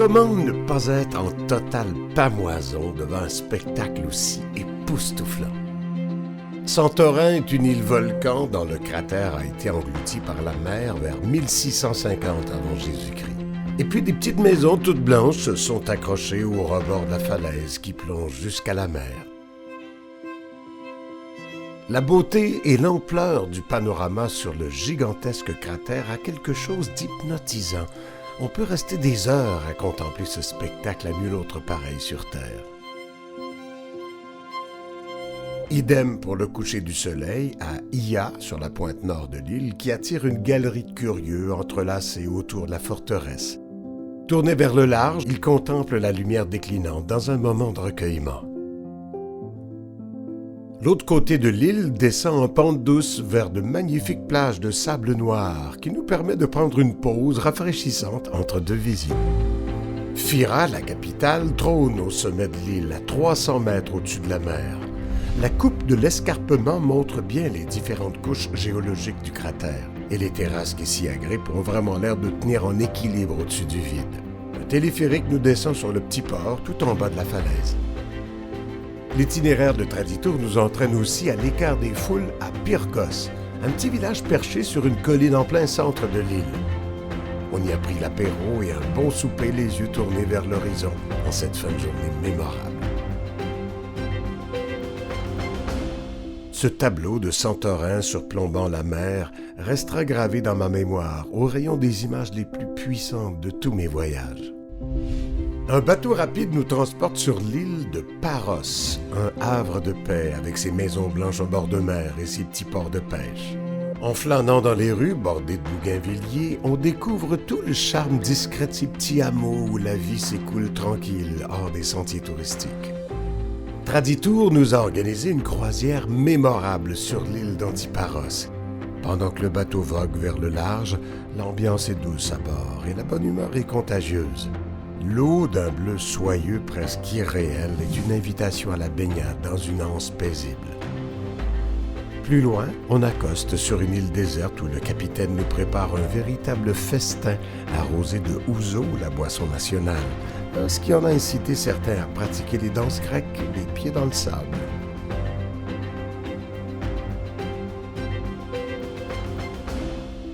Comment ne pas être en totale pamoison devant un spectacle aussi époustouflant? Santorin est une île volcan dont le cratère a été englouti par la mer vers 1650 avant Jésus-Christ. Et puis des petites maisons toutes blanches se sont accrochées au rebord de la falaise qui plonge jusqu'à la mer. La beauté et l'ampleur du panorama sur le gigantesque cratère a quelque chose d'hypnotisant. On peut rester des heures à contempler ce spectacle à nul autre pareil sur Terre. Idem pour le coucher du soleil à Ia, sur la pointe nord de l'île, qui attire une galerie de curieux entrelacés autour de la forteresse. Tourné vers le large, il contemple la lumière déclinante dans un moment de recueillement. L'autre côté de l'île descend en pente douce vers de magnifiques plages de sable noir qui nous permet de prendre une pause rafraîchissante entre deux visites. Fira, la capitale, trône au sommet de l'île à 300 mètres au-dessus de la mer. La coupe de l'escarpement montre bien les différentes couches géologiques du cratère et les terrasses qui s'y agrippent ont vraiment l'air de tenir en équilibre au-dessus du vide. Un téléphérique nous descend sur le petit port tout en bas de la falaise. L'itinéraire de Traditour nous entraîne aussi à l'écart des foules à Pyrgos, un petit village perché sur une colline en plein centre de l'île. On y a pris l'apéro et un bon souper les yeux tournés vers l'horizon en cette fin de journée mémorable. Ce tableau de Santorin surplombant la mer restera gravé dans ma mémoire au rayon des images les plus puissantes de tous mes voyages. Un bateau rapide nous transporte sur l'île de Paros, un havre de paix avec ses maisons blanches au bord de mer et ses petits ports de pêche. En flânant dans les rues bordées de bougainvilliers, on découvre tout le charme discret de ces petits hameaux où la vie s'écoule tranquille hors des sentiers touristiques. Traditour nous a organisé une croisière mémorable sur l'île d'Antiparos. Pendant que le bateau vogue vers le large, l'ambiance est douce à bord et la bonne humeur est contagieuse. L'eau d'un bleu soyeux presque irréel est une invitation à la baignade dans une anse paisible. Plus loin, on accoste sur une île déserte où le capitaine nous prépare un véritable festin arrosé de ouzo, la boisson nationale, ce qui en a incité certains à pratiquer les danses grecques, les pieds dans le sable.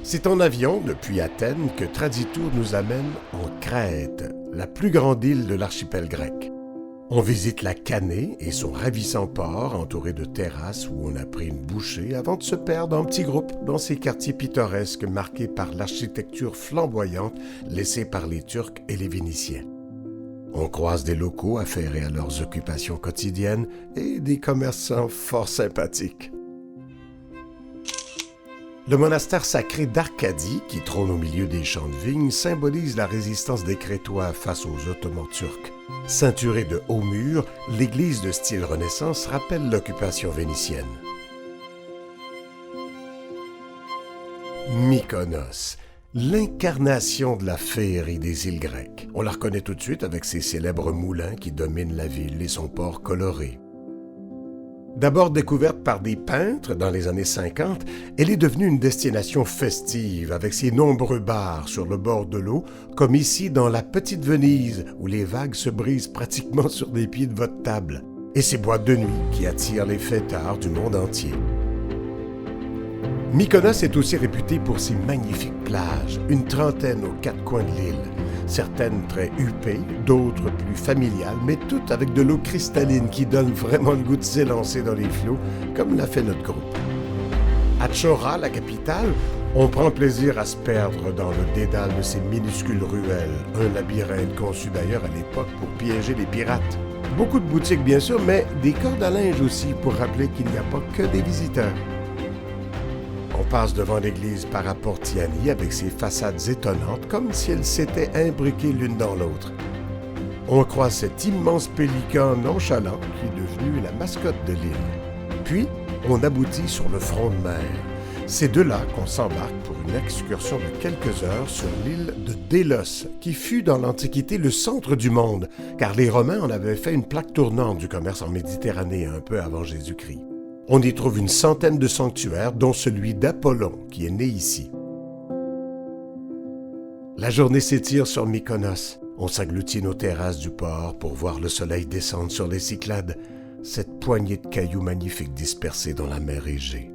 C'est en avion, depuis Athènes, que Traditour nous amène en Crète, la plus grande île de l'archipel grec. On visite la Canée et son ravissant port entouré de terrasses où on a pris une bouchée avant de se perdre en petits groupes dans ces quartiers pittoresques marqués par l'architecture flamboyante laissée par les Turcs et les Vénitiens. On croise des locaux affairés à leurs occupations quotidiennes et des commerçants fort sympathiques. Le monastère sacré d'Arcadie, qui trône au milieu des champs de vignes, symbolise la résistance des Crétois face aux Ottomans turcs. Ceinturée de hauts murs, l'église de style Renaissance rappelle l'occupation vénitienne. Mykonos, l'incarnation de la féerie des îles grecques. On la reconnaît tout de suite avec ses célèbres moulins qui dominent la ville et son port coloré. D'abord découverte par des peintres dans les années 50, elle est devenue une destination festive avec ses nombreux bars sur le bord de l'eau, comme ici dans la Petite Venise, où les vagues se brisent pratiquement sur des pieds de votre table, et ses boîtes de nuit qui attirent les fêtards du monde entier. Mykonos est aussi réputée pour ses magnifiques plages, une trentaine aux quatre coins de l'île. Certaines très huppées, d'autres plus familiales, mais toutes avec de l'eau cristalline qui donne vraiment le goût de s'élancer dans les flots, comme l'a fait notre groupe. À Tchora, la capitale, on prend plaisir à se perdre dans le dédale de ces minuscules ruelles, un labyrinthe conçu d'ailleurs à l'époque pour piéger les pirates. Beaucoup de boutiques bien sûr, mais des cordes à linge aussi pour rappeler qu'il n'y a pas que des visiteurs. On passe devant l'église Paraportiani avec ses façades étonnantes, comme si elles s'étaient imbriquées l'une dans l'autre. On croise cet immense pélican nonchalant qui est devenu la mascotte de l'île. Puis, on aboutit sur le front de mer. C'est de là qu'on s'embarque pour une excursion de quelques heures sur l'île de Délos, qui fut dans l'Antiquité le centre du monde, car les Romains en avaient fait une plaque tournante du commerce en Méditerranée un peu avant Jésus-Christ. On y trouve une centaine de sanctuaires, dont celui d'Apollon, qui est né ici. La journée s'étire sur Mykonos. On s'agglutine aux terrasses du port pour voir le soleil descendre sur les Cyclades, cette poignée de cailloux magnifiques dispersés dans la mer Égée.